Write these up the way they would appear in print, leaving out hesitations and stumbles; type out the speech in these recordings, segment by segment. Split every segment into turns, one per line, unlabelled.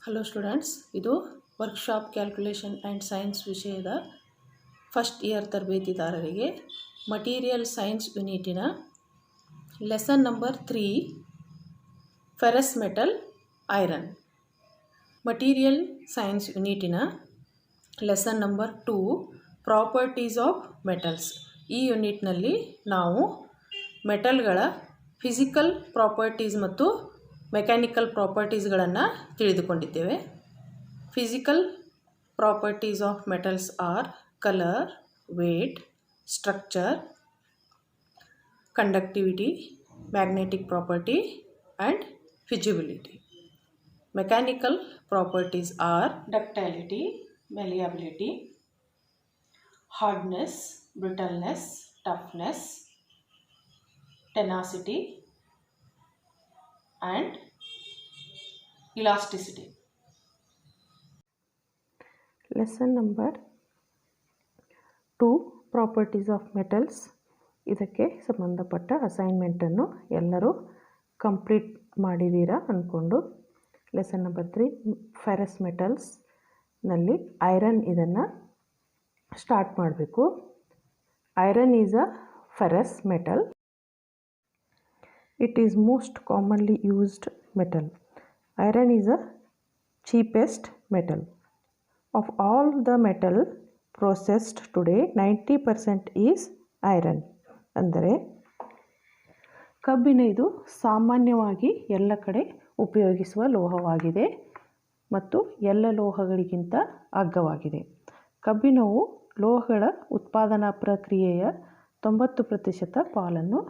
Hello students, ಇದು workshop calculation and science ವಿಷಯದ first year ತರಬೇತಿದಾರರಿಗೆ ಮಟೀರಿಯಲ್ ಸೈನ್ಸ್ ಯೂನಿಟಿನ lesson number 3 ferrous metal iron. Material science ಯೂನಿಟಿನ lesson number 2 properties of metals. ಈ ಯೂನಿಟ್ನಲ್ಲಿ ನಾವು ಮೆಟಲ್ಗಳ ಫಿಸಿಕಲ್ ಪ್ರಾಪರ್ಟೀಸ್ ಮತ್ತು ಮೆಕ್ಯಾನಿಕಲ್ ಪ್ರಾಪರ್ಟೀಸ್ಗಳನ್ನು ತಿಳಿದುಕೊಂಡಿದ್ದೇವೆ. Physical properties of metals are colour, weight, structure, conductivity, magnetic property and fusibility. Mechanical properties are ductility, malleability, hardness, brittleness, toughness, tenacity and elasticity.
Lesson number 2 properties of metals. ಇದಕ್ಕೆ ಸಂಬಂಧಪಟ್ಟ ಅಸೈನ್ಮೆಂಟನ್ನು ಎಲ್ಲರೂ complete ಮಾಡಿದ್ದೀರಾ ಅಂದ್ಕೊಂಡು, lesson number 3 ferrous ಮೆಟಲ್ಸ್ನಲ್ಲಿ iron ಇದನ್ನು start ಮಾಡಬೇಕು. Iron is a ferrous metal. It is most commonly used metal. Iron is the cheapest metal. Of all the metal processed today, 90% is iron. ಅಂದರೆ ಕಬ್ಬಿಣ ಇದು ಸಾಮಾನ್ಯವಾಗಿ ಎಲ್ಲ ಕಡೆ ಉಪಯೋಗಿಸುವ ಲೋಹವಾಗಿದೆ ಮತ್ತು ಎಲ್ಲ ಲೋಹಗಳಿಗಿಂತ ಅಗ್ಗವಾಗಿದೆ. ಕಬ್ಬಿಣವು ಲೋಹಗಳ ಉತ್ಪಾದನಾ ಪ್ರಕ್ರಿಯೆಯ 90% ಪಾಲನ್ನು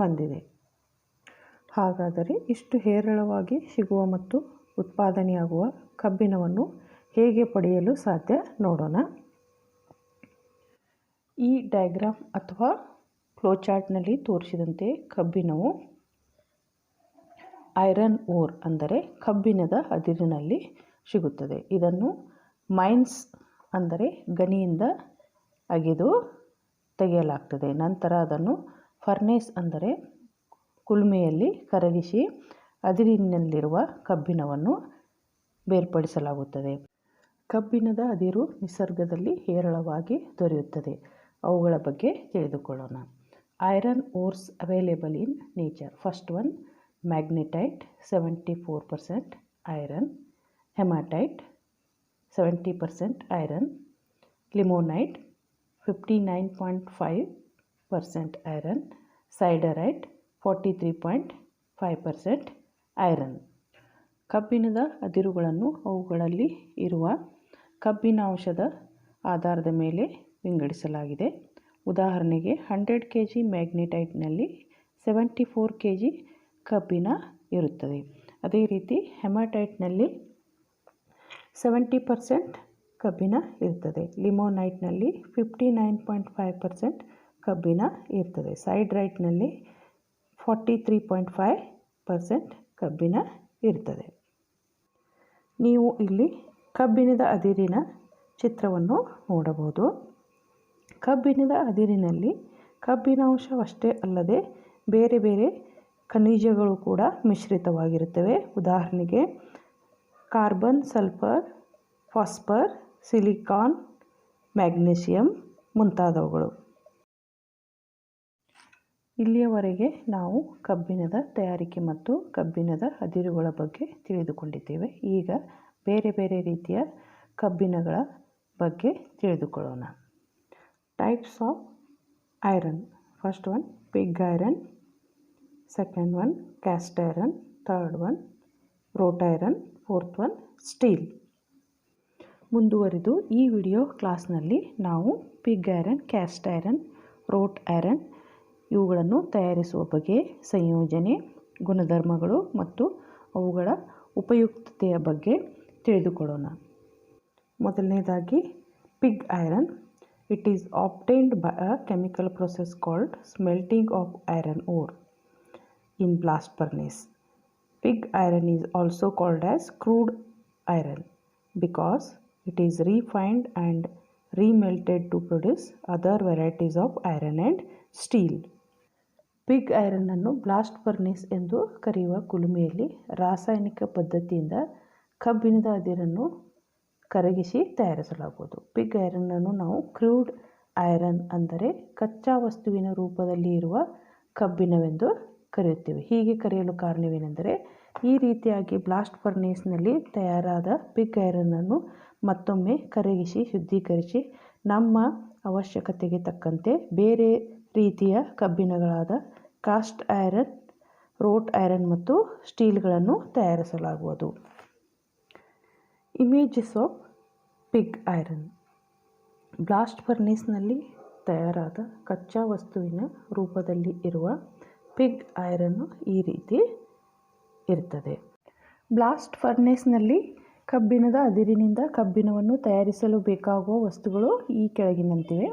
ಹೊಂದಿದೆ. ಹಾಗಾದರೆ ಇಷ್ಟು ಹೇರಳವಾಗಿ ಸಿಗುವ ಮತ್ತು ಉತ್ಪಾದನೆಯಾಗುವ ಕಬ್ಬಿಣವನ್ನು ಹೇಗೆ ಪಡೆಯಲು ಸಾಧ್ಯ ನೋಡೋಣ. ಈ ಡಯಾಗ್ರಾಮ್ ಅಥವಾ ಫ್ಲೋಚಾರ್ಟ್ನಲ್ಲಿ ತೋರಿಸಿದಂತೆ ಕಬ್ಬಿಣವು ಐರನ್ ಓರ್ ಅಂದರೆ ಕಬ್ಬಿಣದ ಅದಿರಿನಲ್ಲಿ ಸಿಗುತ್ತದೆ. ಇದನ್ನು ಮೈನ್ಸ್ ಅಂದರೆ ಗಣಿಯಿಂದ ಅಗೆದು ತೆಗೆಯಲಾಗ್ತದೆ. ನಂತರ ಅದನ್ನು ಫರ್ನೇಸ್ ಅಂದರೆ ಕುಲುಮೆಯಲ್ಲಿ ಕರಗಿಸಿ ಅದಿರಿನಲ್ಲಿರುವ ಕಬ್ಬಿಣವನ್ನು ಬೇರ್ಪಡಿಸಲಾಗುತ್ತದೆ. ಕಬ್ಬಿಣದ ಅದಿರು ನಿಸರ್ಗದಲ್ಲಿ ಹೇರಳವಾಗಿ ದೊರೆಯುತ್ತದೆ. ಅವುಗಳ ಬಗ್ಗೆ ತಿಳಿದುಕೊಳ್ಳೋಣ. Iron ores available in nature. First one magnetite 74% iron, hematite 70% iron, limonite 59.5% iron, siderite 43.5% iron. ಕಬ್ಬಿಣದ ಅದಿರುಗಳನ್ನು ಅವುಗಳಲ್ಲಿ ಇರುವ ಕಬ್ಬಿಣಾಂಶದ ಆಧಾರದ ಮೇಲೆ ವಿಂಗಡಿಸಲಾಗಿದೆ. ಉದಾಹರಣೆಗೆ 100 kg ಮ್ಯಾಗ್ನೆಟೈಟ್ನಲ್ಲಿ 74 kg ಕಬ್ಬಿಣ ಇರುತ್ತದೆ. ಅದೇ ರೀತಿ ಹೆಮಾಟೈಟ್ನಲ್ಲಿ 70% ಕಬ್ಬಿಣ ಇರ್ತದೆ. ಲಿಮೋನೈಟ್ನಲ್ಲಿ 59.5% ಕಬ್ಬಿಣ ಇರ್ತದೆ. ಸೈಡ್ರೈಟ್ನಲ್ಲಿ 43.5% ಕಬ್ಬಿಣ ಇರ್ತದೆ. ನೀವು ಇಲ್ಲಿ ಕಬ್ಬಿಣದ ಅದಿರಿನ ಚಿತ್ರವನ್ನು ನೋಡಬಹುದು. ಕಬ್ಬಿಣದ ಅದಿರಿನಲ್ಲಿ ಕಬ್ಬಿಣಾಂಶವಷ್ಟೇ ಅಲ್ಲದೆ ಬೇರೆ ಬೇರೆ ಖನಿಜಗಳು ಕೂಡ ಮಿಶ್ರಿತವಾಗಿರುತ್ತವೆ. ಉದಾಹರಣೆಗೆ carbon, sulphur, phosphor, silicon, magnesium ಮುಂತಾದವುಗಳು. ಇಲ್ಲಿಯವರೆಗೆ ನಾವು ಕಬ್ಬಿಣದ ತಯಾರಿಕೆ ಮತ್ತು ಕಬ್ಬಿಣದ ಅದಿರುಗಳ ಬಗ್ಗೆ ತಿಳಿದುಕೊಂಡಿದ್ದೇವೆ. ಈಗ ಬೇರೆ ಬೇರೆ ರೀತಿಯ ಕಬ್ಬಿಣಗಳ ಬಗ್ಗೆ ತಿಳಿದುಕೊಳ್ಳೋಣ. Types of iron. First one pig iron, second one caste iron, third one wrote iron, fourth one steel. ಮುಂದುವರಿದು ಈ ವಿಡಿಯೋ ಕ್ಲಾಸ್ನಲ್ಲಿ ನಾವು pig iron, caste iron, wrought iron ಇವುಗಳನ್ನು ತಯಾರಿಸುವ ಬಗೆ, ಸಂಯೋಜನೆ, ಗುಣಧರ್ಮಗಳು ಮತ್ತು ಅವುಗಳ ಉಪಯುಕ್ತತೆಯ ಬಗ್ಗೆ ತಿಳಿದುಕೊಳ್ಳೋಣ. ಮೊದಲನೇದಾಗಿ pig iron. It is obtained by a chemical process called smelting of iron ore in blast furnace. Pig iron is also called as crude iron because it is refined and remelted to produce other varieties of iron and steel. Pig ಐರನ್ನನ್ನು blast furnace ಎಂದು ಕರೆಯುವ ಕುಲುಮೆಯಲ್ಲಿ ರಾಸಾಯನಿಕ ಪದ್ಧತಿಯಿಂದ ಕಬ್ಬಿಣದ ಅದಿರನ್ನು ಕರಗಿಸಿ ತಯಾರಿಸಲಾಗುವುದು. Pig ಐರನ್ನನ್ನು ನಾವು crude iron ಅಂದರೆ ಕಚ್ಚಾ ವಸ್ತುವಿನ ರೂಪದಲ್ಲಿ ಇರುವ ಕಬ್ಬಿಣವೆಂದು ಕರೆಯುತ್ತೇವೆ. ಹೀಗೆ ಕರೆಯಲು ಕಾರಣವೇನೆಂದರೆ ಈ ರೀತಿಯಾಗಿ ಬ್ಲಾಸ್ಟ್ ಫರ್ನೇಸ್ನಲ್ಲಿ ತಯಾರಾದ ಪಿಗ್ ಐರನ್ನನ್ನು ಮತ್ತೊಮ್ಮೆ ಕರಗಿಸಿ ಶುದ್ಧೀಕರಿಸಿ ನಮ್ಮ ಅವಶ್ಯಕತೆಗೆ ತಕ್ಕಂತೆ ಬೇರೆ ರೀತಿಯ ಕಬ್ಬಿಣಗಳಾದ ಕಾಸ್ಟ್ ಐರನ್, ರೋಟ್ ಐರನ್ ಮತ್ತು ಸ್ಟೀಲ್ಗಳನ್ನು ತಯಾರಿಸಲಾಗುವುದು. Images of pig iron. Blast ಫರ್ನೇಸ್ನಲ್ಲಿ ತಯಾರಾದ ಕಚ್ಚಾ ವಸ್ತುವಿನ ರೂಪದಲ್ಲಿ ಇರುವ ಪಿಗ್ ಐರನ್ನು ಈ ರೀತಿ ಇರ್ತದೆ. ಬ್ಲಾಸ್ಟ್ ಫರ್ನೇಸ್ನಲ್ಲಿ ಕಬ್ಬಿಣದ ಅದಿರಿನಿಂದ ಕಬ್ಬಿಣವನ್ನು ತಯಾರಿಸಲು ಬೇಕಾಗುವ ವಸ್ತುಗಳು ಈ ಕೆಳಗಿನಂತಿವೆ.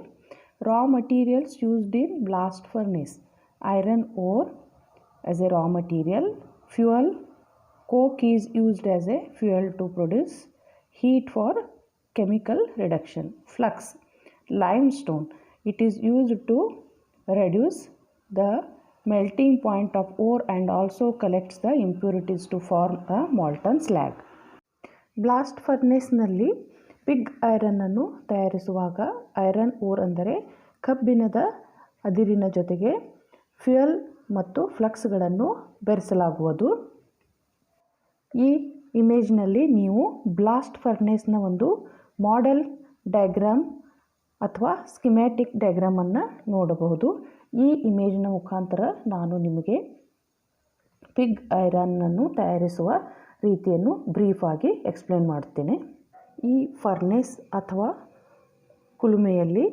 Raw materials used in blast furnace: iron ore as a raw material, fuel, coke is used as a fuel to produce heat for chemical reduction, flux, limestone, it is used to reduce the melting point of ore and also collects the impurities to form a molten slag. Blast ಫರ್ನೇಸ್ನಲ್ಲಿ pig ಐರನ್ನನ್ನು ತಯಾರಿಸುವಾಗ iron or ಅಂದರೆ ಕಬ್ಬಿಣದ ಅದಿರಿನ ಜೊತೆಗೆ fuel ಮತ್ತು ಫ್ಲಕ್ಸ್ಗಳನ್ನು ಬೆರೆಸಲಾಗುವುದು. ಈ ಇಮೇಜ್ನಲ್ಲಿ ನೀವು blast ಫರ್ನೇಸ್ನ ಒಂದು ಮಾಡೆಲ್ ಡಯಾಗ್ರಾಮ್ ಅಥವಾ ಸ್ಕಿಮ್ಯಾಟಿಕ್ ಡಯಾಗ್ರಾಮನ್ನು ನೋಡಬಹುದು. ಈ ಇಮೇಜ್ನ ಮುಖಾಂತರ ನಾನು ನಿಮಗೆ ಪಿಗ್ ಐರನ್ನನ್ನು ತಯಾರಿಸುವ ರೀತಿಯನ್ನು ಬ್ರೀಫಾಗಿ ಎಕ್ಸ್ಪ್ಲೇನ್ ಮಾಡ್ತೇನೆ. ಈ ಫರ್ನೇಸ್ ಅಥವಾ ಕುಲುಮೆಯಲ್ಲಿ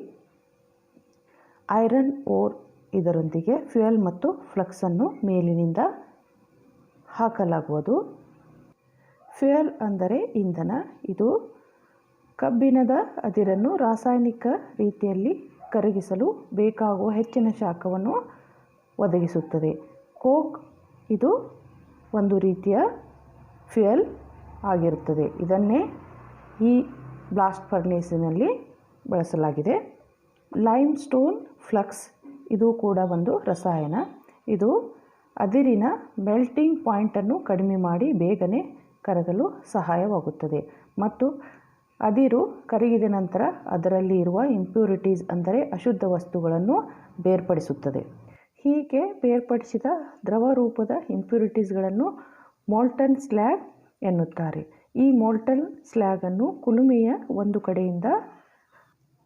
ಐರನ್ ಓರ್ ಇದರೊಂದಿಗೆ ಫ್ಯೂಯಲ್ ಮತ್ತು ಫ್ಲಕ್ಸನ್ನು ಮೇಲಿನಿಂದ ಹಾಕಲಾಗುವುದು. ಫ್ಯೂಯಲ್ ಅಂದರೆ ಇಂಧನ. ಇದು ಕಬ್ಬಿಣದ ಅದಿರನ್ನು ರಾಸಾಯನಿಕ ರೀತಿಯಲ್ಲಿ ಕರಗಿಸಲು ಬೇಕಾಗುವ ಹೆಚ್ಚಿನ ಶಾಖವನ್ನು ಒದಗಿಸುತ್ತದೆ. ಕೋಕ್ ಇದು ಒಂದು ರೀತಿಯ ಫ್ಯೂಯಲ್ ಆಗಿರುತ್ತದೆ. ಇದನ್ನೇ ಈ ಬ್ಲಾಸ್ಟ್ ಫರ್ನೇಸಿನಲ್ಲಿ ಬಳಸಲಾಗಿದೆ. ಲೈಮ್ ಸ್ಟೋನ್ ಫ್ಲಕ್ಸ್ ಇದು ಕೂಡ ಒಂದು ರಸಾಯನ. ಇದು ಅದಿರಿನ ಮೆಲ್ಟಿಂಗ್ ಪಾಯಿಂಟನ್ನು ಕಡಿಮೆ ಮಾಡಿ ಬೇಗನೆ ಕರಗಲು ಸಹಾಯವಾಗುತ್ತದೆ ಮತ್ತು ಅದಿರು ಕರಗಿದ ನಂತರ ಅದರಲ್ಲಿ ಇರುವ ಇಂಪ್ಯೂರಿಟೀಸ್ ಅಂದರೆ ಅಶುದ್ಧ ವಸ್ತುಗಳನ್ನು ಬೇರ್ಪಡಿಸುತ್ತದೆ. ಹೀಗೆ ಬೇರ್ಪಡಿಸಿದ ದ್ರವ ರೂಪದ ಇಂಪ್ಯೂರಿಟೀಸ್ಗಳನ್ನು ಮೋಲ್ಟನ್ ಸ್ಲ್ಯಾಗ್ ಎನ್ನುತ್ತಾರೆ. ಈ ಮೋಲ್ಟನ್ ಸ್ಲ್ಯಾಗನ್ನು ಕುಲುಮೆಯ ಒಂದು ಕಡೆಯಿಂದ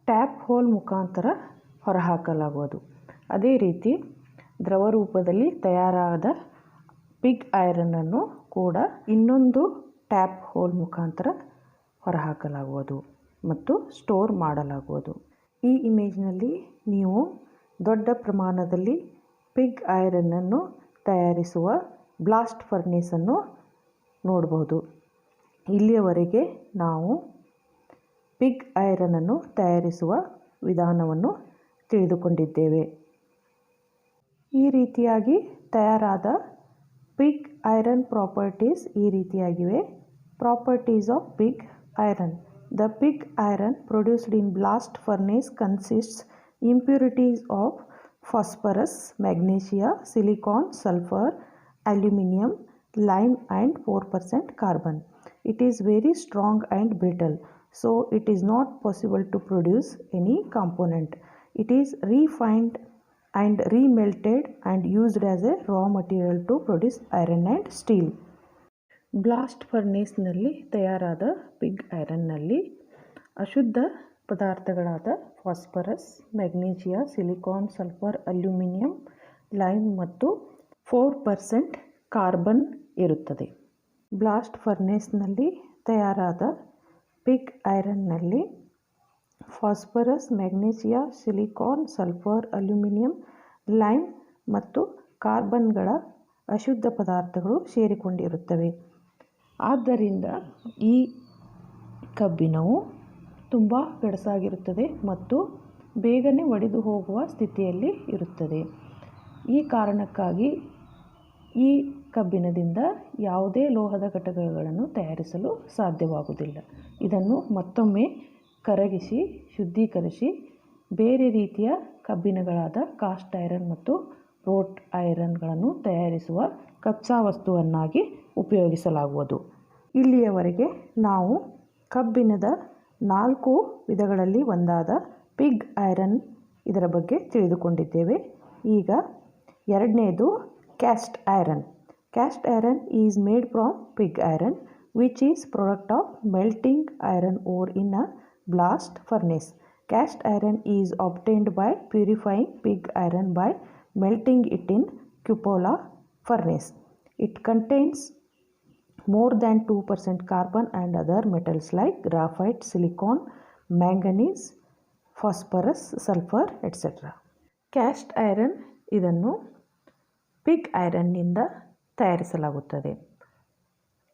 ಟ್ಯಾಪ್ ಹೋಲ್ ಮುಖಾಂತರ ಹೊರಹಾಕಲಾಗುವುದು. ಅದೇ ರೀತಿ ದ್ರವ ರೂಪದಲ್ಲಿ ತಯಾರಾದ ಪಿಗ್ ಐರನ್ನನ್ನು ಕೂಡ ಇನ್ನೊಂದು ಟ್ಯಾಪ್ ಹೋಲ್ ಮುಖಾಂತರ ಹೊರಹಾಕಲಾಗುವುದು ಮತ್ತು ಸ್ಟೋರ್ ಮಾಡಲಾಗುವುದು. ಈ ಇಮೇಜ್ನಲ್ಲಿ ನೀವು ದೊಡ್ಡ ಪ್ರಮಾಣದಲ್ಲಿ ಪಿಗ್ ಐರನ್ನನ್ನು ತಯಾರಿಸುವ ಬ್ಲಾಸ್ಟ್ ಫರ್ನೇಸನ್ನು ನೋಡಬಹುದು. ಇಲ್ಲಿಯವರೆಗೆ ನಾವು ಪಿಗ್ ಐರನ್ನನ್ನು ತಯಾರಿಸುವ ವಿಧಾನವನ್ನು ತಿಳಿದುಕೊಂಡಿದ್ದೇವೆ. ಈ ರೀತಿಯಾಗಿ ತಯಾರಾದ ಪಿಗ್ ಐರನ್ ಪ್ರಾಪರ್ಟೀಸ್ ಈ ರೀತಿಯಾಗಿವೆ. Properties of pig iron. The pig iron produced in blast furnace consists impurities of phosphorus, magnesia, silicon, sulfur, aluminum, lime and 4% carbon. It is very strong and brittle, so it is not possible to produce any component. It is refined and remelted and used as a raw material to produce iron and steel. Blast ಫರ್ನೇಸ್ನಲ್ಲಿ ತಯಾರಾದ pig ಐರನ್ನಲ್ಲಿ ಅಶುದ್ಧ ಪದಾರ್ಥಗಳಾದ phosphorus, magnesia, silicon, sulphur, aluminium, lime ಮತ್ತು 4% carbon ಇರುತ್ತದೆ. Blast ಫರ್ನೇಸ್ನಲ್ಲಿ ತಯಾರಾದ pig ಐರನ್ನಲ್ಲಿ phosphorus, magnesia, silicon, sulphur, aluminium, lime ಮತ್ತು ಕಾರ್ಬನ್ಗಳ ಅಶುದ್ಧ ಪದಾರ್ಥಗಳು ಸೇರಿಕೊಂಡಿರುತ್ತವೆ. ಆದ್ದರಿಂದ ಈ ಕಬ್ಬಿಣವು ತುಂಬ ಗಡಸಾಗಿರುತ್ತದೆ ಮತ್ತು ಬೇಗನೆ ಒಡೆದು ಹೋಗುವ ಸ್ಥಿತಿಯಲ್ಲಿ ಇರುತ್ತದೆ. ಈ ಕಾರಣಕ್ಕಾಗಿ ಈ ಕಬ್ಬಿಣದಿಂದ ಯಾವುದೇ ಲೋಹದ ಘಟಕಗಳನ್ನು ತಯಾರಿಸಲು ಸಾಧ್ಯವಾಗುವುದಿಲ್ಲ. ಇದನ್ನು ಮತ್ತೊಮ್ಮೆ ಕರಗಿಸಿ ಶುದ್ಧೀಕರಿಸಿ ಬೇರೆ ರೀತಿಯ ಕಬ್ಬಿಣಗಳಾದ ಕಾಸ್ಟ್ ಐರನ್ ಮತ್ತು ರೋಟ್ ಐರನ್ಗಳನ್ನು ತಯಾರಿಸುವ ಕಚ್ಚಾ ವಸ್ತುವನ್ನಾಗಿ ಉಪಯೋಗಿಸಲಾಗುವುದು. ಇಲ್ಲಿಯವರೆಗೆ ನಾವು ಕಬ್ಬಿಣದ 4 ವಿಧಗಳಲ್ಲಿ ಒಂದಾದ ಪಿಗ್ ಐರನ್ ಇದರ ಬಗ್ಗೆ ತಿಳಿದುಕೊಂಡಿದ್ದೇವೆ. ಈಗ ಎರಡನೇದು caste iron. Caste iron is made from pig iron which is product of melting iron ore in a blast furnace. Cast iron is obtained by purifying pig iron by melting it in cupola furnace. It contains more than 2% carbon and other metals like graphite, silicon, manganese, phosphorus, sulfur, etc. Caste iron ಇದನ್ನು pig ಐರನ್ನಿಂದ ತಯಾರಿಸಲಾಗುತ್ತದೆ.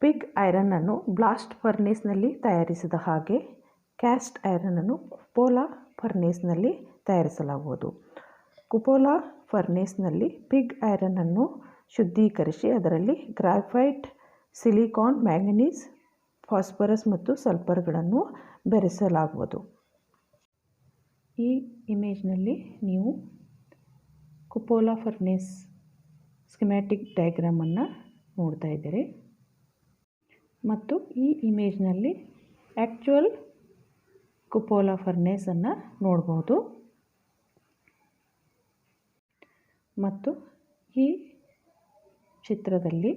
Pig ಐರನ್ನನ್ನು blast ಫರ್ನೇಸ್ನಲ್ಲಿ ತಯಾರಿಸಿದ ಹಾಗೆ caste ಐರನ್ನನ್ನು ಕುಪೋಲಾ ಫರ್ನೇಸ್ನಲ್ಲಿ ತಯಾರಿಸಲಾಗುವುದು. ಕುಪೋಲಾ ಫರ್ನೇಸ್ನಲ್ಲಿ pig ಐರನ್ನನ್ನು ಶುದ್ಧೀಕರಿಸಿ ಅದರಲ್ಲಿ graphite, silicon, manganese, phosphorus ಮತ್ತು ಸಲ್ಫರ್ಗಳನ್ನು ಬೆರೆಸಲಾಗುವುದು. ಈ ಇಮೇಜ್ನಲ್ಲಿ ನೀವು ಕುಪೋಲಾ ಫರ್ನೇಸ್ ಸ್ಕಿಮ್ಯಾಟಿಕ್ ಡಯಾಗ್ರಾಮನ್ನು ನೋಡ್ತಾ ಇದ್ದೀರಿ ಮತ್ತು ಈ ಇಮೇಜ್ನಲ್ಲಿ ಆ್ಯಕ್ಚುಯಲ್ ಕುಪೋಲಾ ಫರ್ನೇಸನ್ನು ನೋಡ್ಬೋದು ಮತ್ತು ಈ ಚಿತ್ರದಲ್ಲಿ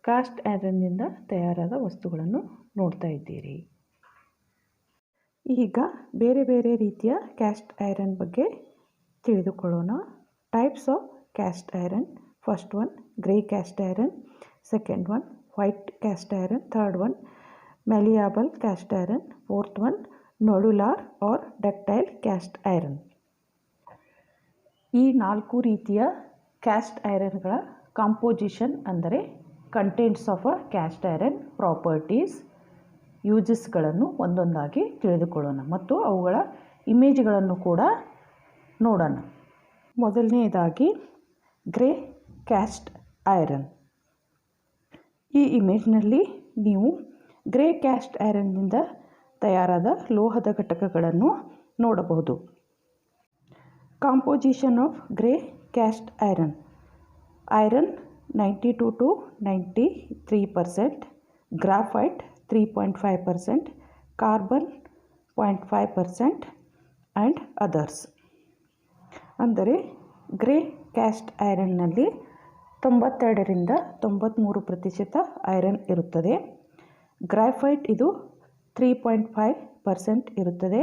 ಕಾಸ್ಟ್ ಐರನ್ನಿಂದ ತಯಾರಾದ ವಸ್ತುಗಳನ್ನು ನೋಡ್ತಾ ಇದ್ದೀರಿ. ಈಗ ಬೇರೆ ಬೇರೆ ರೀತಿಯ ಕ್ಯಾಸ್ಟ್ ಐರನ್ ಬಗ್ಗೆ ತಿಳಿದುಕೊಳ್ಳೋಣ. Types of cast iron. First one grey cast iron, second one white cast iron, third one malleable cast iron, fourth one nodular or ductile cast iron. ಈ 4 ರೀತಿಯ ಕ್ಯಾಸ್ಟ್ ಐರನ್ಗಳ ಕಾಂಪೋಸಿಷನ್ ಅಂದರೆ contents of a cast iron, properties, ಯೂಸಸ್ಗಳನ್ನು ಒಂದೊಂದಾಗಿ ತಿಳಿದುಕೊಳ್ಳೋಣ ಮತ್ತು ಅವುಗಳ ಇಮೇಜ್ಗಳನ್ನು ಕೂಡ ನೋಡೋಣ. ಮೊದಲನೆಯದಾಗಿ ಗ್ರೇ ಕ್ಯಾಸ್ಟ್ ಐರನ್. ಈ ಇಮೇಜ್ನಲ್ಲಿ ನೀವು ಗ್ರೇ ಕ್ಯಾಸ್ಟ್ ಐರನ್ನಿಂದ ತಯಾರಾದ ಲೋಹದ ಘಟಕಗಳನ್ನು ನೋಡಬಹುದು. Composition of grey cast iron. Iron 92 to 93%, graphite 3.5%, carbon 0.5% and others. ಅಂದರೆ ಗ್ರೇ ಕ್ಯಾಸ್ಟ್ ಐರನ್ನಲ್ಲಿ 92ರಿಂದ 93% ಐರನ್ ಇರುತ್ತದೆ. ಗ್ರಾಫೈಟ್ ಇದು 3.5% ಇರುತ್ತದೆ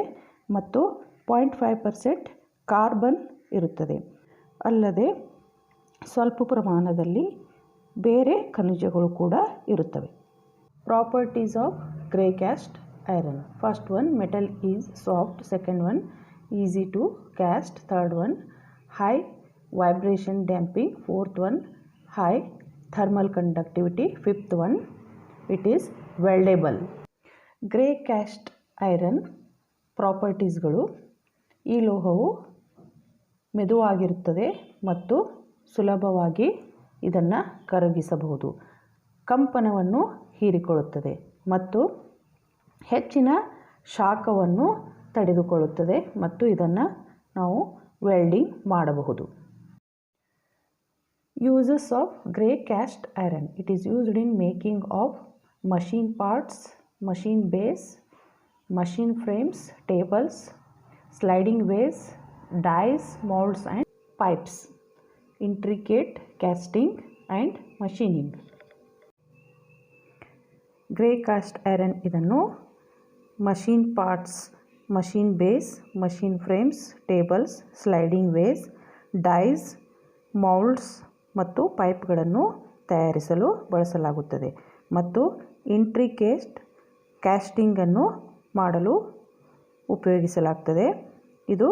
ಮತ್ತು 0.5% ಕಾರ್ಬನ್ ಇರುತ್ತದೆ. ಅಲ್ಲದೆ ಸ್ವಲ್ಪ ಪ್ರಮಾಣದಲ್ಲಿ ಬೇರೆ ಖನಿಜಗಳು ಕೂಡ ಇರುತ್ತವೆ. Properties of grey cast iron. First one metal is soft, second one easy to cast, third one high vibration damping, fourth one high thermal conductivity, fifth one it is weldable. Grey cast iron ಪ್ರಾಪರ್ಟೀಸ್ಗಳು. ಈ ಲೋಹವು ಮೆದುವಾಗಿರುತ್ತದೆ ಮತ್ತು ಸುಲಭವಾಗಿ ಇದನ್ನು ಕರಗಿಸಬಹುದು. ಕಂಪನವನ್ನು ಹೀರಿಕೊಳ್ಳುತ್ತದೆ ಮತ್ತು ಹೆಚ್ಚಿನ ಶಾಖವನ್ನು ತಡೆದುಕೊಳ್ಳುತ್ತದೆ ಮತ್ತು ಇದನ್ನು ನಾವು ವೆಲ್ಡಿಂಗ್ ಮಾಡಬಹುದು. Uses of grey cast iron. It is used in making of machine parts, machine base, machine frames, tables, sliding ways, dies, molds and pipes, intricate casting and machining. Grey cast iron ಇದನ್ನು machine parts, machine base, machine frames, tables, sliding ways, dies, molds ಮತ್ತು ಪೈಪ್ಗಳನ್ನು ತಯಾರಿಸಲು ಬಳಸಲಾಗುತ್ತದೆ ಮತ್ತು intricate ಕ್ಯಾಸ್ಟಿಂಗನ್ನು ಮಾಡಲು ಉಪಯೋಗಿಸಲಾಗ್ತದೆ. ಇದು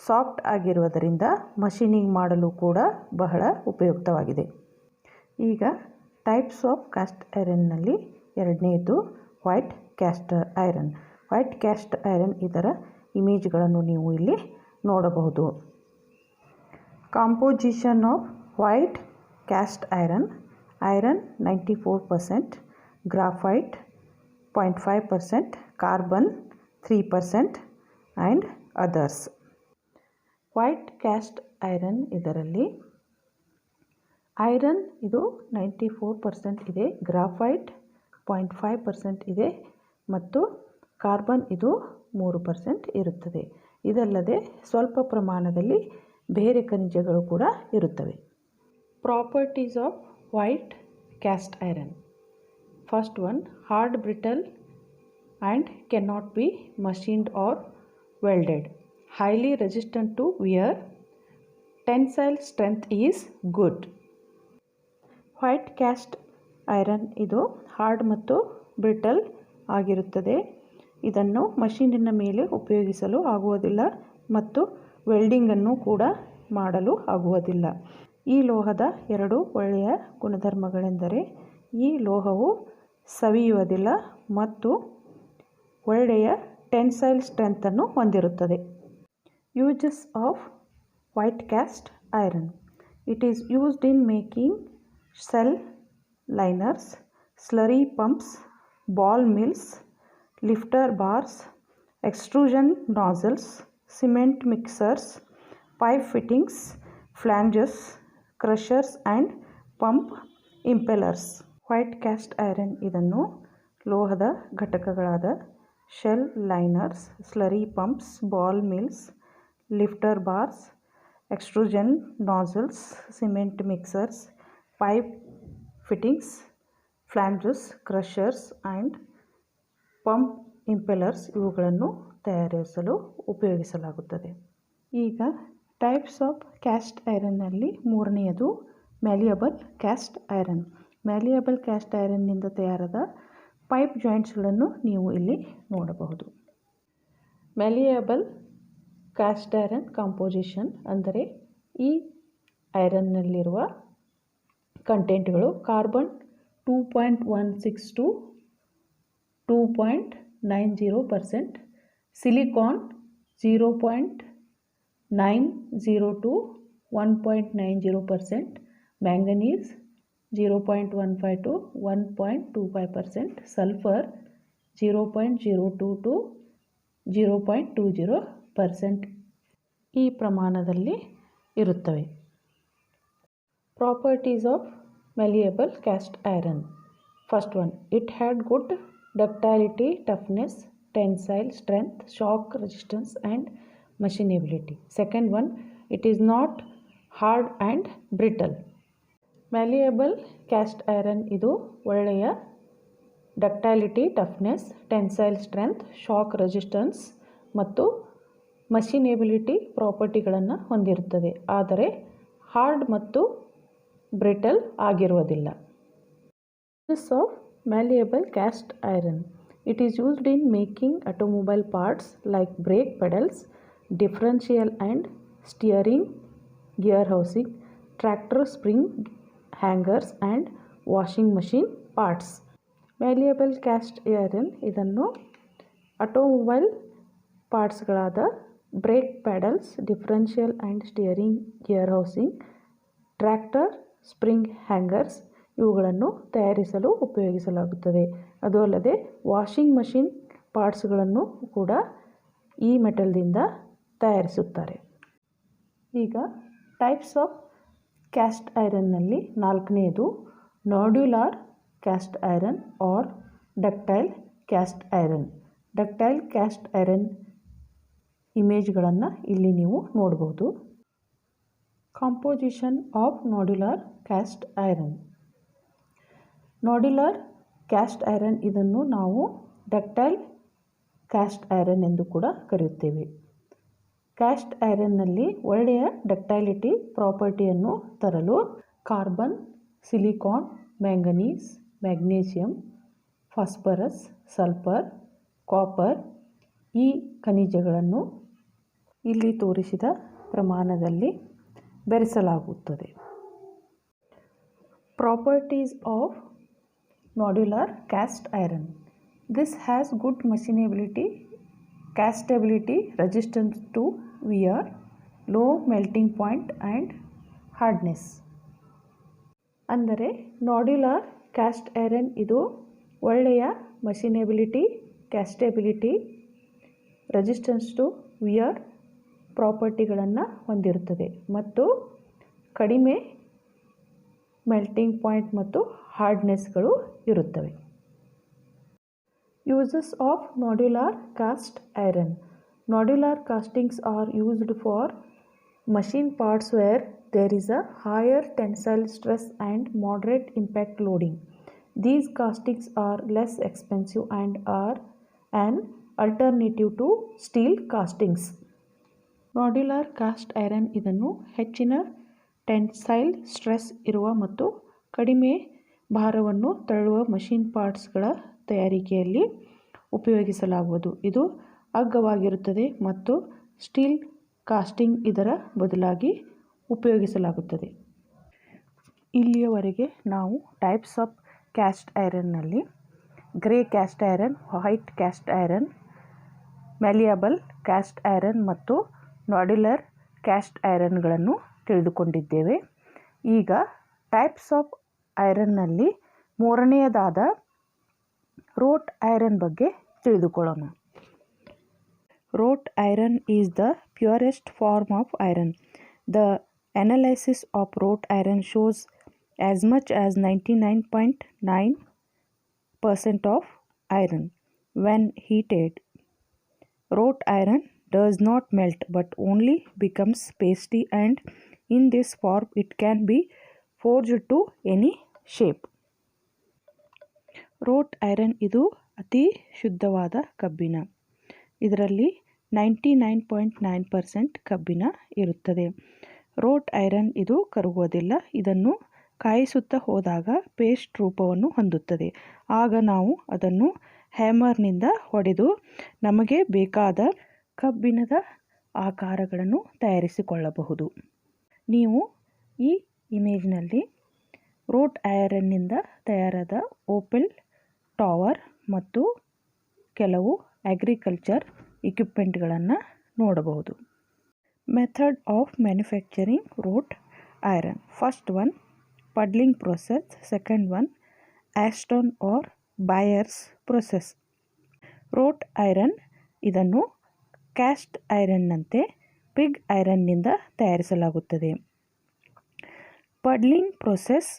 soft ಆಗಿರುವುದರಿಂದ machining ಮಾಡಲು ಕೂಡ ಬಹಳ ಉಪಯುಕ್ತವಾಗಿದೆ. ಈಗ ಟೈಪ್ಸ್ ಆಫ್ ಕ್ಯಾಸ್ಟ್ ಐರನ್ನಲ್ಲಿ ಎರಡನೆಯದು white cast iron. White cast iron ಇದರ ಇಮೇಜ್ಗಳನ್ನು ನೀವು ಇಲ್ಲಿ ನೋಡಬಹುದು. Composition of white cast iron. Iron 94%, graphite 0.5%, carbon 3% and others. White cast iron ಇದರಲ್ಲಿ ಐರನ್ ಇದು 94% ಇದೆ, ಗ್ರಾಫೈಟ್ 0.5% ಇದೆ ಮತ್ತು ಕಾರ್ಬನ್ ಇದು 3% ಇರುತ್ತದೆ. ಇದಲ್ಲದೆ ಸ್ವಲ್ಪ ಪ್ರಮಾಣದಲ್ಲಿ ಬೇರೆ ಖನಿಜಗಳು ಕೂಡ ಇರುತ್ತವೆ. Properties of white cast iron. First one, hard, brittle and cannot be machined or welded. Highly resistant to wear. Tensile strength is good. White cast iron ಇದು ಹಾರ್ಡ್ ಮತ್ತು ಬ್ರಿಟಲ್ ಆಗಿರುತ್ತದೆ. ಇದನ್ನು ಮಷೀನಿನ ಮೇಲೆ ಉಪಯೋಗಿಸಲು ಆಗುವುದಿಲ್ಲ ಮತ್ತು ವೆಲ್ಡಿಂಗನ್ನು ಕೂಡ ಮಾಡಲು ಆಗುವುದಿಲ್ಲ. ಈ ಲೋಹದ ಎರಡು ಒಳ್ಳೆಯ ಗುಣಧರ್ಮಗಳೆಂದರೆ ಈ ಲೋಹವು ಸವಿಯುವುದಿಲ್ಲ ಮತ್ತು ಒಳ್ಳೆಯ ಟೆನ್ಸೈಲ್ ಸ್ಟ್ರೆಂತನ್ನು ಹೊಂದಿರುತ್ತದೆ. Uses of white cast iron. It is used in making shell liners, slurry pumps, ball mills, lifter bars, extrusion nozzles, cement mixers, pipe fittings, flanges, crushers and pump impellers. White cast iron ಇದನ್ನು ಲೋಹದ ಘಟಕಗಳಾದ shell liners, slurry pumps, ball mills, lifter bars, extrusion nozzles, cement mixers, pipe fittings, flanges, crushers and pump impellers ಇವುಗಳನ್ನು ತಯಾರಿಸಲು ಉಪಯೋಗಿಸಲಾಗುತ್ತದೆ. ಈಗ types of cast ಐರನ್ನಲ್ಲಿ ಮೂರನೆಯದು malleable cast iron. Malleable caste ಐರನ್ನಿಂದ ತಯಾರಾದ ಪೈಪ್ ಜಾಯಿಂಟ್ಸ್ಗಳನ್ನು ನೀವು ಇಲ್ಲಿ ನೋಡಬಹುದು. ಮ್ಯಾಲಿಯಬಲ್ ಕ್ಯಾಸ್ಟ್ ಐರನ್ ಕಾಂಪೋಸಿಷನ್ ಅಂದರೆ ಈ ಐರನ್ನಲ್ಲಿರುವ ಕಂಟೆಂಟ್ಗಳು carbon 2.16 to 2.90%, silicon 0.90 to 1.90%, manganese 0.15 to 1.25%, sulphur 0.02 to 0.20% ಈ ಪ್ರಮಾಣದಲ್ಲಿ ಇರುತ್ತವೆ. Properties of malleable cast iron. First one, it had good ductility, toughness, tensile strength, shock resistance and machinability. Second one, it is not hard and brittle. Malleable cast iron ಇದು ಒಳ್ಳೆಯ ductility, toughness, tensile strength, shock resistance ಮತ್ತು machinability ಪ್ರಾಪರ್ಟಿಗಳನ್ನು ಹೊಂದಿರುತ್ತದೆ, ಆದರೆ hard ಮತ್ತು brittle ಆಗಿರುವುದಿಲ್ಲ. Uses of malleable cast iron. It is used in making automobile parts like brake pedals, differential and steering gear housing, tractor spring hangers and washing machine parts. Malleable cast iron ಇದನ್ನು automobile ಪಾರ್ಟ್ಸ್ಗಳಾದ brake pedals, differential and steering gear housing, tractor spring hangers ಇವುಗಳನ್ನು ತಯಾರಿಸಲು ಉಪಯೋಗಿಸಲಾಗುತ್ತದೆ. ಅದು ಅಲ್ಲದೆ washing machine ಪಾರ್ಟ್ಸ್ಗಳನ್ನು ಕೂಡ ಈ ಮೆಟಲ್ದಿಂದ ತಯಾರಿಸುತ್ತಾರೆ. ಈಗ ಟೈಪ್ಸ್ ಆಫ್ ಕ್ಯಾಸ್ಟ್ ಐರನ್ನಲ್ಲಿ ನಾಲ್ಕನೆಯದು nodular cast iron or ductile cast iron. Ductile cast iron ಇಮೇಜ್ಗಳನ್ನು ಇಲ್ಲಿ ನೀವು ನೋಡಬಹುದು. Composition of nodular cast iron. Nodular cast iron ಇದನ್ನು ನಾವು ಡಕ್ಟೈಲ್ ಕ್ಯಾಸ್ಟ್ ಐರನ್ ಎಂದು ಕೂಡ ಕರೆಯುತ್ತೇವೆ. ಕ್ಯಾಸ್ಟ್ ಐರನ್ನಲ್ಲಿ ಒಳ್ಳೆಯ ಡಕ್ಟೈಲಿಟಿ ಪ್ರಾಪರ್ಟಿಯನ್ನು ತರಲು carbon, silicon, manganese, magnesium, phosphorus, sulphur, copper ಈ ಖನಿಜಗಳನ್ನು ಇಲ್ಲಿ ತೋರಿಸಿದ ಪ್ರಮಾಣದಲ್ಲಿ ಬೆರೆಸಲಾಗುತ್ತದೆ. Properties of nodular cast iron. This has good machinability, castability, resistance to wear, low melting point and hardness. ಅಂದರೆ ನೋಡ್ಯುಲಾರ್ ಕ್ಯಾಸ್ಟ್ ಐರನ್ ಇದು ಒಳ್ಳೆಯ ಮಷಿನಬಿಲಿಟಿ, ಕ್ಯಾಸ್ಟಬಿಲಿಟಿ, ರೆಸಿಸ್ಟೆನ್ಸ್ ಟು ವಿಯರ್ ಪ್ರಾಪರ್ಟಿಗಳನ್ನು ಹೊಂದಿರುತ್ತದೆ ಮತ್ತು ಕಡಿಮೆ ಮೆಲ್ಟಿಂಗ್ ಪಾಯಿಂಟ್ ಮತ್ತು ಹಾರ್ಡ್ನೆಸ್ಗಳು ಇರುತ್ತವೆ. Uses of nodular cast iron. Nodular castings are used for machine parts where there is a higher tensile stress and moderate impact loading. These castings are less expensive and are an alternative to steel castings. Nodular cast iron ಇದನ್ನು ಹೆಚ್ಚಿನ tensile stress ಇರುವ ಮತ್ತು ಕಡಿಮೆ ಭಾರವನ್ನು ತಳ್ಳುವ machine ಪಾರ್ಟ್ಸ್ಗಳ ತಯಾರಿಕೆಯಲ್ಲಿ ಉಪಯೋಗಿಸಲಾಗುವುದು. ಇದು ಅಗ್ಗವಾಗಿರುತ್ತದೆ ಮತ್ತು ಸ್ಟೀಲ್ ಕಾಸ್ಟಿಂಗ್ ಇದರ ಬದಲಾಗಿ ಉಪಯೋಗಿಸಲಾಗುತ್ತದೆ. ಇಲ್ಲಿಯವರೆಗೆ ನಾವು ಟೈಪ್ಸ್ ಆಫ್ ಕ್ಯಾಸ್ಟ್ ಐರನ್ನಲ್ಲಿ grey cast iron, white cast iron, malleable cast iron ಮತ್ತು ನಾಡ್ಯುಲರ್ ಕ್ಯಾಸ್ಟ್ ಐರನ್ಗಳನ್ನು ತಿಳಿದುಕೊಂಡಿದ್ದೇವೆ. ಈಗ ಟೈಪ್ಸ್ ಆಫ್ ಐರನ್ನಲ್ಲಿ ಮೂರನೆಯದಾದ ರೋಟ್ ಐರನ್ ಬಗ್ಗೆ ತಿಳಿದುಕೊಳ್ಳೋಣ. Wrought iron is the purest form of iron. The analysis of wrought iron shows as much as 99.9% of iron when heated. Wrought iron does not melt but only becomes pasty, and in this form it can be forged to any shape. Wrought iron ಇದು ಅತಿ ಶುದ್ಧವಾದ ಕಬ್ಬಿಣ. ಇದರಲ್ಲಿ 99.9% ಕಬ್ಬಿಣ ಇರುತ್ತದೆ. Wrote iron ಇದು ಕರಗುವುದಿಲ್ಲ. ಇದನ್ನು ಕಾಯಿಸುತ್ತಾ ಹೋದಾಗ ಪೇಸ್ಟ್ ರೂಪವನ್ನು ಹೊಂದುತ್ತದೆ. ಆಗ ನಾವು ಅದನ್ನು ಹ್ಯಾಮರ್ನಿಂದ ಹೊಡೆದು ನಮಗೆ ಬೇಕಾದ ಕಬ್ಬಿಣದ ಆಕಾರಗಳನ್ನು ತಯಾರಿಸಿಕೊಳ್ಳಬಹುದು. ನೀವು ಈ ಇಮೇಜ್ನಲ್ಲಿ ರೋಟ್ ಐರನ್ನಿಂದ ತಯಾರಾದ ಓಪೆಲ್ ಟವರ್ ಮತ್ತು ಕೆಲವು ಅಗ್ರಿಕಲ್ಚರ್ ಇಕ್ವಿಪ್ಮೆಂಟ್ಗಳನ್ನು ನೋಡಬಹುದು. Method of manufacturing wrought iron. First one puddling process, second one Ashton or Byers process. Wrought iron ಇದನ್ನು ಕ್ಯಾಸ್ಟ್ ಐರನ್ನಂತೆ ಪಿಗ್ ಐರನ್ನಿಂದ ತಯಾರಿಸಲಾಗುತ್ತದೆ. ಪಡ್ಲಿಂಗ್ ಪ್ರೊಸೆಸ್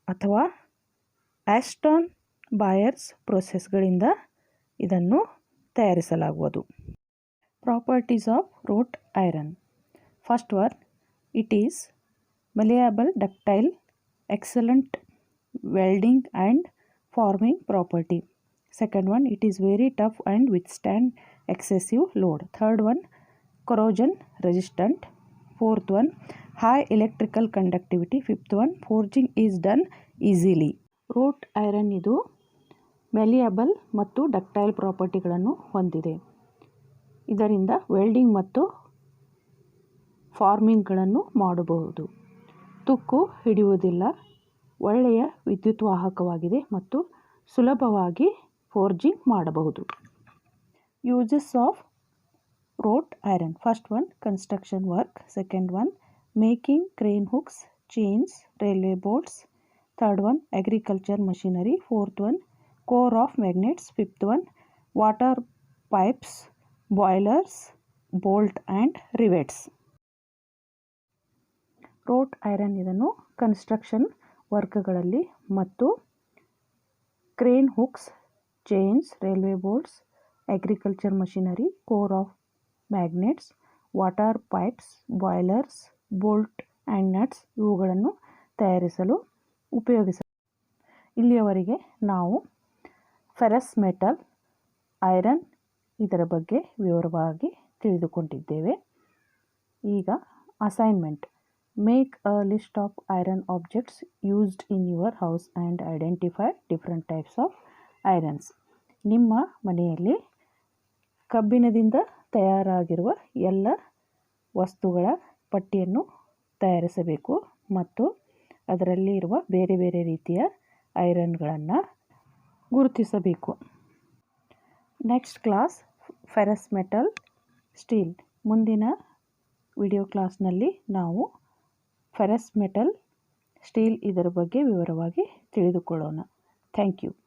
ಅಥವಾ ಆಸ್ಟನ್ ಬಾಯರ್ಸ್ ಪ್ರೊಸೆಸ್ಗಳಿಂದ ಇದನ್ನು ತಯಾರಿಸಲಾಗುವುದು. Properties of wrought iron. First one, it is malleable, ductile, excellent welding and forming property. Second one, it is very tough and withstand excessive load. Third one, corrosion resistant. Fourth one, high electrical conductivity. Fifth one, forging is done easily. Wrote iron ಇದು ಮೆಲಿಯಬಲ್ ಮತ್ತು ductile ಪ್ರಾಪರ್ಟಿಗಳನ್ನು ಹೊಂದಿದೆ. ಇದರಿಂದ welding ಮತ್ತು ಫಾರ್ಮಿಂಗ್ಗಳನ್ನು ಮಾಡಬಹುದು. ತುಕ್ಕು ಹಿಡಿಯುವುದಿಲ್ಲ, ಒಳ್ಳೆಯ ವಿದ್ಯುತ್ ವಾಹಕವಾಗಿದೆ ಮತ್ತು ಸುಲಭವಾಗಿ ಫೋರ್ಜಿಂಗ್ ಮಾಡಬಹುದು. Uses of wrought iron. First one, construction work. Second one, making crane hooks, chains, railway boards. Third one, agriculture machinery. Fourth one, core of magnets. Fifth one, water pipes, boilers, bolt and rivets. Wrought iron ಇದನ್ನು construction ವರ್ಕ್ಗಳಲ್ಲಿ ಮತ್ತು crane hooks, chains, railway boards, agriculture machinery, core of magnets, water pipes, boilers, bolt and nuts ಇವುಗಳನ್ನು ತಯಾರಿಸಲು ಉಪಯೋಗಿಸಬಹುದು. ಇಲ್ಲಿಯವರೆಗೆ ನಾವು ferrous metal iron ಇದರ ಬಗ್ಗೆ ವಿವರವಾಗಿ ತಿಳಿದುಕೊಂಡಿದ್ದೇವೆ. ಈಗ assignment. Make a list of iron objects used in your house and identify different types of irons. ನಿಮ್ಮ ಮನೆಯಲ್ಲಿ ಕಬ್ಬಿಣದಿಂದ ತಯಾರಾಗಿರುವ ಎಲ್ಲ ವಸ್ತುಗಳ ಪಟ್ಟಿಯನ್ನು ತಯಾರಿಸಬೇಕು ಮತ್ತು ಅದರಲ್ಲಿ ಇರುವ ಬೇರೆ ಬೇರೆ ರೀತಿಯ ಐರನ್ಗಳನ್ನು ಗುರುತಿಸಬೇಕು. Next class ferrous metal, steel. ಮುಂದಿನ ವಿಡಿಯೋ ಕ್ಲಾಸ್ನಲ್ಲಿ ನಾವು ಫೆರಸ್ ಮೆಟಲ್, ಸ್ಟೀಲ್ ಇದರ ಬಗ್ಗೆ ವಿವರವಾಗಿ ತಿಳಿದುಕೊಳ್ಳೋಣ. Thank you.